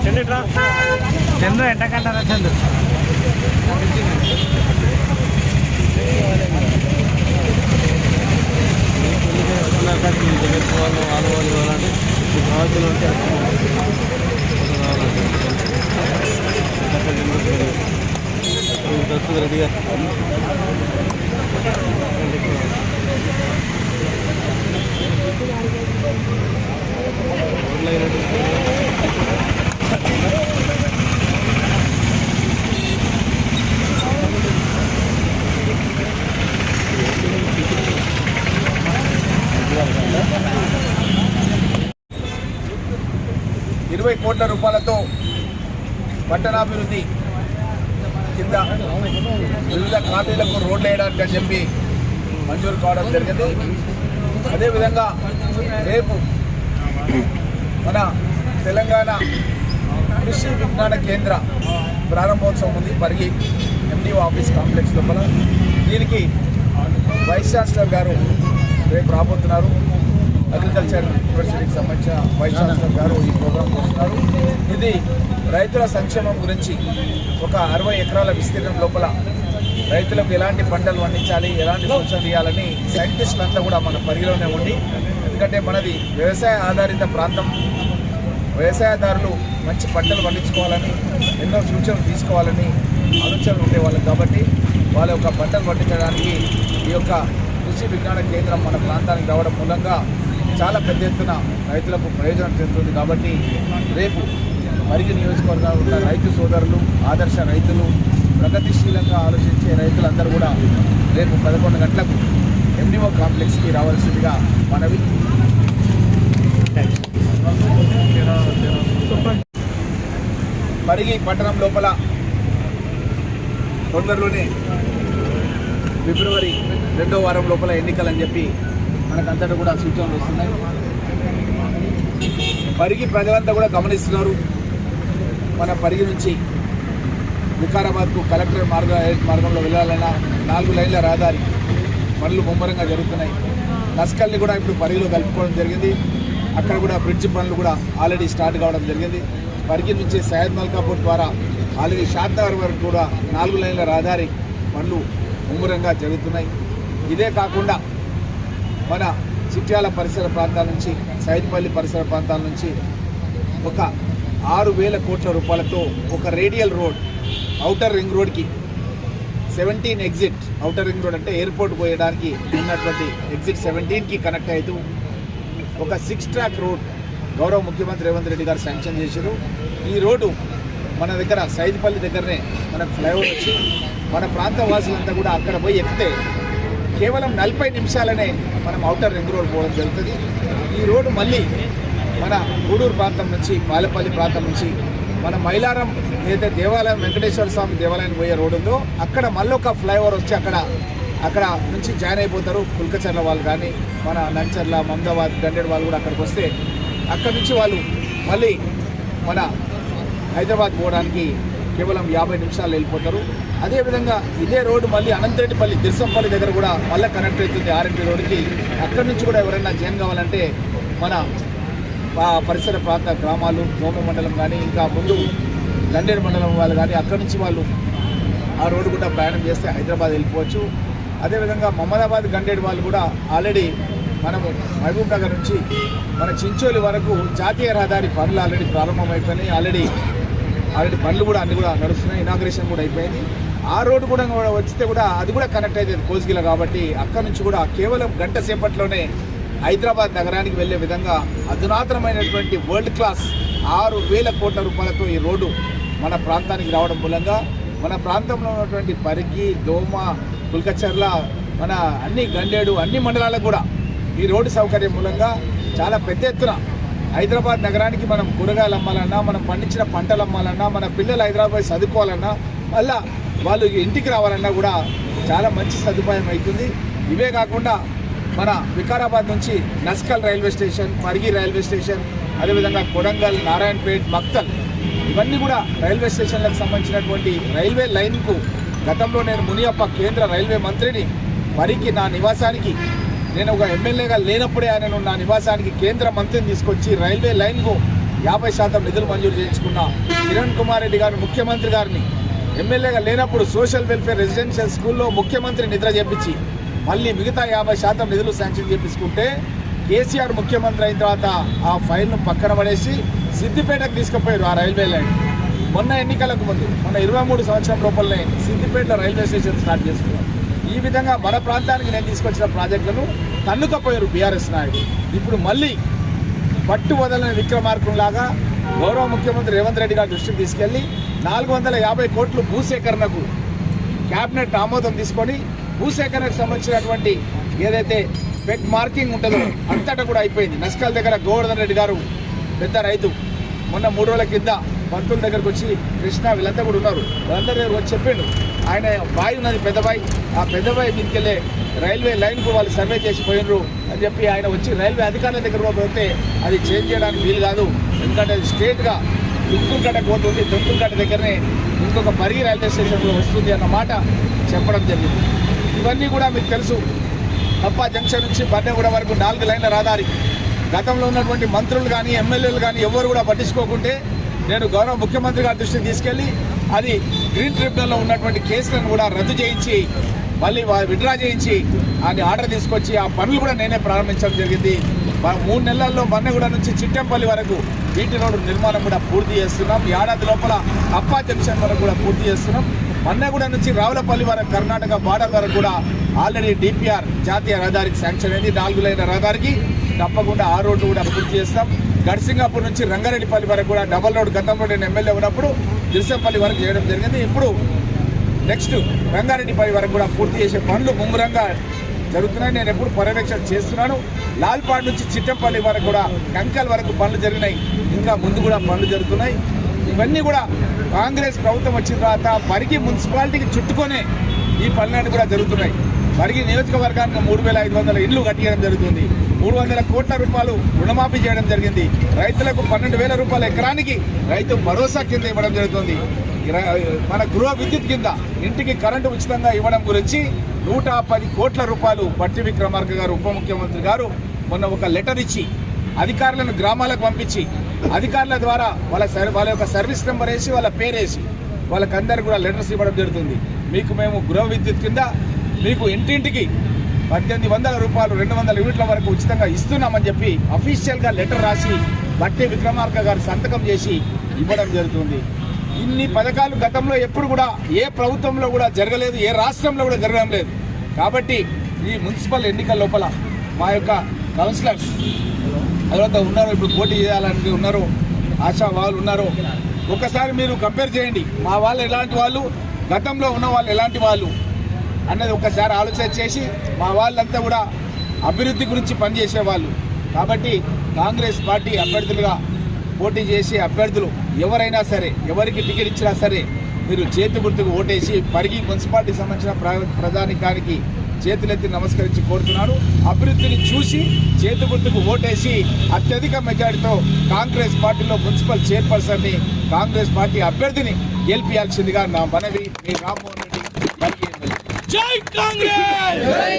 చంద్ర ఎంటకంటారా చంద్ర ఆడవాళ్ళు కావాలంటే కావాల్సిన ఉంటే డ్రెస్ రెడీగా ₹20 కోట్ల పట్టణాభివృద్ధి కింద వివిధ కాలనీలకు రోడ్లు వేయడానికి అని చెప్పి మంజూరు కావడం జరిగింది. అదేవిధంగా రేపు మన తెలంగాణ కృషి విజ్ఞాన కేంద్ర ప్రారంభోత్సవం ఉంది పరిగి ఎండిఓ ఆఫీస్ కాంప్లెక్స్ లోపల. దీనికి వైస్ ఛాన్సలర్ గారు రేపు రాబోతున్నారు. అగ్రికల్చర్ యూనివర్సిటీకి సంబంధించిన వైస్ ఛాన్సలర్ గారు ఈ ప్రోగ్రాం వస్తున్నారు. ఇది రైతుల సంక్షేమం గురించి ఒక 60 ఎకరాల విస్తీర్ణం లోపల రైతులకు ఎలాంటి పంటలు పండించాలి, ఎలాంటి సూచనలు ఇవ్వాలని సైంటిస్టులంతా కూడా మన పరిధిలోనే ఉండి, ఎందుకంటే మనది వ్యవసాయ ఆధారిత ప్రాంతం, వ్యవసాయదారులు మంచి పంటలు పండించుకోవాలని ఎన్నో సూచనలు తీసుకోవాలని ఆలోచనలు ఉండేవాళ్ళు. కాబట్టి వాళ్ళ యొక్క పంటలు పండించడానికి ఈ యొక్క కృషి విజ్ఞాన కేంద్రం మన ప్రాంతానికి రావడం మూలంగా చాలా పెద్ద ఎత్తున రైతులకు ప్రయోజనం చెందుతుంది. కాబట్టి రేపు పరిగి నియోజకవర్గాలు ఉన్న రైతు సోదరులు, ఆదర్శ రైతులు, ప్రగతిశీలంగా ఆలోచించే రైతులందరూ కూడా రేపు 11 గంటలకు ఎండిఓ కాంప్లెక్స్కి రావాల్సిందిగా మనవి. పరిగి పట్టణం లోపల తొందరలోనే ఫిబ్రవరి 2వ వారం లోపల ఎన్నికలని చెప్పి మనకంతటా కూడా సూచనలు వస్తున్నాయి. పరిగి ప్రజలంతా కూడా గమనిస్తున్నారు. మన పరిగి నుంచి వికారాబాద్కు కలెక్టర్ మార్గంలో వెళ్ళాలన్నా 4 లైన్ల రహదారి పనులు ముమ్మరంగా జరుగుతున్నాయి. నస్కల్ని కూడా ఇప్పుడు పరిగిలో కలుపుకోవడం జరిగింది. అక్కడ కూడా బ్రిడ్జ్ పనులు కూడా ఆల్రెడీ స్టార్ట్ కావడం జరిగింది. పరిగి నుంచి సయ్యద్ మల్కాపూర్ ద్వారా ఆల్రెడీ షాద్నగర్ వరకు కూడా 4 లైన్ల రహదారి పనులు ముమ్మరంగా జరుగుతున్నాయి. ఇదే కాకుండా మన చిట్యాల పరిసర ప్రాంతాల నుంచి, సైద్పల్లి పరిసర ప్రాంతాల నుంచి ఒక 6,000 కోట్ల రూపాయలతో ఒక రేడియల్ రోడ్ ఔటర్ రింగ్ రోడ్కి 17 ఎగ్జిట్, ఔటర్ రింగ్ రోడ్ అంటే ఎయిర్పోర్ట్ పోయడానికి ఉన్నటువంటి ఎగ్జిట్ 17కి కనెక్ట్ అవుతూ ఒక 6 ట్రాక్ రోడ్ గౌరవ ముఖ్యమంత్రి రేవంత్ రెడ్డి గారు శాంక్షన్ చేశారు. ఈ రోడ్డు మన దగ్గర సైద్పల్లి దగ్గరనే మనకు ఫ్లైఓవర్ వచ్చి మన ప్రాంత వాసులంతా కూడా అక్కడ పోయి ఎక్కితే కేవలం 40 నిమిషాలనే మనం ఔటర్ రింగ్ రోడ్ పోవడం జరుగుతుంది. ఈ రోడ్డు మళ్ళీ మన గూడూరు ప్రాంతం నుంచి, పాలపల్లి ప్రాంతం నుంచి మన మైలారం ఏదైతే దేవాలయం, వెంకటేశ్వర స్వామి దేవాలయానికి పోయే రోడ్డు ఉందో అక్కడ మళ్ళీ ఒక ఫ్లైఓవర్ వచ్చి అక్కడ నుంచి జాయిన్ అయిపోతారు. కుల్కచర్ల వాళ్ళు కానీ, మన నంచర్ల, మమదాబాద్, గండేడు వాళ్ళు కూడా అక్కడికి వస్తే అక్కడి నుంచి వాళ్ళు మళ్ళీ మన హైదరాబాద్ పోవడానికి కేవలం 50 నిమిషాలు వెళ్ళిపోతారు. అదేవిధంగా ఇదే రోడ్డు మళ్ళీ అనంతరెడ్డిపల్లి, దిర్సంపల్లి దగ్గర కూడా మళ్ళీ కనెక్ట్ అవుతుంది ఆర్ఎంపీ రోడ్డుకి. అక్కడి నుంచి కూడా ఎవరైనా జాయిన్ కావాలంటే మన పరిసర ప్రాంత గ్రామాలు, దోమ మండలం కానీ, ఇంకా ముందు గండేడు మండలం వాళ్ళు కానీ అక్కడి నుంచి వాళ్ళు ఆ రోడ్డు కూడా ప్రయాణం చేస్తే హైదరాబాద్ వెళ్ళిపోవచ్చు. అదేవిధంగా మమదాబాద్, గండేడు వాళ్ళు కూడా ఆల్రెడీ మనము మహబూబ్ నగర్ నుంచి మన చించోలి వరకు జాతీయ రహదారి పనులు ఆల్రెడీ ప్రారంభమైపోయినాయి. ఆల్రెడీ పనులు కూడా అన్ని కూడా నడుస్తున్నాయి. ఇనాగ్రేషన్ కూడా అయిపోయింది. ఆ రోడ్డు కూడా వచ్చితే కూడా అది కూడా కనెక్ట్ అవుతుంది కోస్గిల. కాబట్టి అక్కడ నుంచి కూడా కేవలం గంట సేపట్లోనే హైదరాబాద్ నగరానికి వెళ్ళే విధంగా అధునాతనమైనటువంటి వరల్డ్ క్లాస్ 6,000 కోట్ల రూపాయలతో ఈ రోడ్డు మన ప్రాంతానికి రావడం మూలంగా మన ప్రాంతంలో ఉన్నటువంటి పరిగి, దోమ, కుల్కచర్ల, మన అన్ని గండేడు, అన్ని మండలాలకు కూడా ఈ రోడ్డు సౌకర్యం మూలంగా చాలా పెద్ద ఎత్తున హైదరాబాద్ నగరానికి మనం కూరగాయలు అమ్మాలన్నా, మనం పండించిన పంటలు అమ్మాలన్నా, మన పిల్లలు హైదరాబాద్ చదువుకోవాలన్నా, మళ్ళా వాళ్ళు ఇంటికి రావాలన్నా కూడా చాలా మంచి సదుపాయం అవుతుంది. ఇవే కాకుండా మన వికారాబాద్ నుంచి Naskal railway station, Parigi railway station, అదేవిధంగా కొడంగల్, నారాయణపేట్, మక్తల్, ఇవన్నీ కూడా రైల్వే స్టేషన్లకు సంబంధించినటువంటి రైల్వే లైన్కు గతంలో నేను మునియప్ప కేంద్ర రైల్వే మంత్రిని పరిగి నా నివాసానికి, నేను ఒక ఎమ్మెల్యేగా లేనప్పుడే ఆయనను నా నివాసానికి కేంద్ర మంత్రిని తీసుకొచ్చి రైల్వే లైన్కు 50% నిధులు మంజూరు చేయించుకున్న కిరణ్ కుమార్ రెడ్డి గారు ముఖ్యమంత్రి గారిని ఎమ్మెల్యేగా లేనప్పుడు సోషల్ వెల్ఫేర్ రెసిడెన్షియల్ స్కూల్లో ముఖ్యమంత్రి నిద్ర చేపించి మళ్ళీ మిగతా 50% నిధులు శాంక్షన్ చేపించుకుంటే కేసీఆర్ ముఖ్యమంత్రి అయిన తర్వాత ఆ ఫైల్ను పక్కన పడేసి సిద్దిపేటకు తీసుకుపోయారు ఆ రైల్వే లైన్. మొన్న ఎన్నికలకు ముందు మొన్న 23 సంవత్సరం లోపలనే సిద్దిపేటలో రైల్వే స్టేషన్ స్టార్ట్ చేసుకున్నారు. ఈ విధంగా మన ప్రాంతానికి నేను తీసుకొచ్చిన ప్రాజెక్టులను తన్నుకపోయారు బీఆర్ఎస్ నాయకులు. ఇప్పుడు మళ్ళీ పట్టు వదలని విక్రమార్కులాగా గౌరవ ముఖ్యమంత్రి రేవంత్ రెడ్డి గారి దృష్టికి తీసుకెళ్లి 450 కోట్లు భూసేకరణకు క్యాబినెట్ ఆమోదం తీసుకొని భూసేకరణకు సంబంధించినటువంటి ఏదైతే పెట్ మార్కింగ్ ఉంటుందో అంతటా కూడా అయిపోయింది. నస్కల్ దగ్గర గోవర్ధన్ రెడ్డి గారు పెద్ద రైతు మొన్న 3 రోజుల కింద పంతుల దగ్గరకు వచ్చి కృష్ణ వీళ్ళంతా కూడా ఉన్నారు, వాళ్ళందరి దగ్గర వచ్చి చెప్పిండు ఆయన బావి ఉన్నది పెద్ద బావి, ఆ పెద్ద బావి మీదకెళ్ళే రైల్వే లైన్కు వాళ్ళు సర్వే చేసి పోయినరు అని చెప్పి ఆయన వచ్చి రైల్వే అధికారుల దగ్గర పోతే అది చేంజ్ చేయడానికి వీలు కాదు, ఎందుకంటే అది స్ట్రేట్గా తుక్కులకట్టకు పోతుంది, తుక్కులకట్ట దగ్గరనే ఇంకొక పరిగి రైల్వే స్టేషన్లో వస్తుంది అన్న మాట చెప్పడం జరిగింది. ఇవన్నీ కూడా మీకు తెలుసు. అప్పా జంక్షన్ నుంచి బన్నెగూడ వరకు 4 లైన్ల రహదారి గతంలో ఉన్నటువంటి మంత్రులు కానీ ఎమ్మెల్యేలు కానీ ఎవరు కూడా పట్టించుకోకుంటే నేను గౌరవ ముఖ్యమంత్రి గారి దృష్టికి తీసుకెళ్లి అది గ్రీన్ ట్రిబ్యునల్లో ఉన్నటువంటి కేసులను కూడా రద్దు చేయించి మళ్ళీ విత్డ్రా చేయించి అది ఆర్డర్ తీసుకొచ్చి ఆ పనులు కూడా నేనే ప్రారంభించడం జరిగింది. 3 నెలల్లో బన్నెగూడ నుంచి చిట్టెంపల్లి వరకు బీటీ రోడ్డు నిర్మాణం కూడా పూర్తి చేస్తున్నాం. ఏడాది లోపల అప్పా జంక్షన్ వరకు కూడా పూర్తి చేస్తున్నాం. బన్నెగూడ నుంచి రావులపల్లి వరకు కర్ణాటక బార్డర్ వరకు కూడా ఆల్రెడీ డిపిఆర్ జాతీయ రహదారికి శాంక్షన్ అయింది. 4 లైన్ల రహదారికి తప్పకుండా ఆ రోడ్డు కూడా పూర్తి చేస్తాం. గడ్సింగాపూర్ నుంచి రంగారెడ్డిపల్లి వరకు కూడా డబల్ రోడ్ గతంలో నేను ఎమ్మెల్యే ఉన్నప్పుడు దిల్సంపల్లి వరకు చేయడం జరిగింది. ఇప్పుడు నెక్స్ట్ రంగారెడ్డిపల్లి వరకు కూడా పూర్తి చేసే పనులు ముమ్మరంగా జరుగుతున్నాయి. నేను ఎప్పుడు పర్యవేక్షణ చేస్తున్నాను. లాల్పాడ్ నుంచి చిట్టంపల్లి వరకు కూడా కంకల్ వరకు పనులు జరిగినాయి, ఇంకా ముందు కూడా పనులు జరుగుతున్నాయి. ఇవన్నీ కూడా కాంగ్రెస్ ప్రభుత్వం వచ్చిన తర్వాత పరిగి మున్సిపాలిటీకి చుట్టుకొనే ఈ పనులన్నీ కూడా జరుగుతున్నాయి. పరిగి నియోజకవర్గానికి 3,500 ఇళ్లు కట్టించడం జరుగుతుంది. 300 కోట్ల రూపాయలు రుణమాఫీ చేయడం జరిగింది. రైతులకు 12,000 రూపాయల ఎకరానికి రైతు భరోసా కింద ఇవ్వడం జరుగుతుంది. మన గృహ విద్యుత్ కింద ఇంటికి కరెంటు ఉచితంగా ఇవ్వడం గురించి 110 కోట్ల రూపాయలు బట్టి విక్రమార్క గారు ఉప ముఖ్యమంత్రి గారు మొన్న ఒక లెటర్ ఇచ్చి అధికారులను గ్రామాలకు పంపించి అధికారుల ద్వారా వాళ్ళ యొక్క సర్వీస్ నెంబర్ వేసి వాళ్ళ పేరేసి వాళ్ళకందరికీ కూడా లెటర్స్ ఇవ్వడం జరుగుతుంది. మీకు మేము గృహ విద్యుత్ కింద మీకు ఇంటింటికి 1,800 రూపాయలు 200 యూనిట్ల వరకు ఉచితంగా ఇస్తున్నామని చెప్పి అఫీషియల్గా లెటర్ రాసి బట్టి విక్రమార్క గారు సంతకం చేసి ఇవ్వడం జరుగుతుంది. ఇన్ని పథకాలు గతంలో ఎప్పుడు కూడా ఏ ప్రభుత్వంలో కూడా జరగలేదు, ఏ రాష్ట్రంలో కూడా జరగడం లేదు. కాబట్టి ఈ మున్సిపల్ ఎన్నికల లోపల మా యొక్క కౌన్సిలర్స్ ఎవరైతే ఉన్నారో ఇప్పుడు పోటీ చేయాలని ఉన్నారో ఆశా వాళ్ళు ఉన్నారో ఒకసారి మీరు కంపేర్ చేయండి. మా వాళ్ళు ఎలాంటి వాళ్ళు, గతంలో ఉన్న వాళ్ళు ఎలాంటి వాళ్ళు అన్నది ఒకసారి ఆలోచన చేసి మా వాళ్ళంతా కూడా అభివృద్ధి గురించి పనిచేసేవాళ్ళు. కాబట్టి కాంగ్రెస్ పార్టీ అభ్యర్థులుగా పోటీ చేసే అభ్యర్థులు ఎవరైనా సరే, ఎవరికి టికెట్ ఇచ్చినా సరే మీరు చేతి గుర్తుకు ఓటేసి పరిగి మున్సిపాలిటీకి సంబంధించిన ప్రధానికానికి చేతులెత్తి నమస్కరించి కోరుతున్నాను. అభివృద్ధిని చూసి చేతి గుర్తుకు ఓటేసి అత్యధిక మెజారిటీతో కాంగ్రెస్ పార్టీలో మున్సిపల్ చైర్పర్సన్ని కాంగ్రెస్ పార్టీ అభ్యర్థిని గెలిపించాల్సిందిగా నా మనవి. మీ రామ్మోహన్ రెడ్డి. జై కాంగ్రెస్.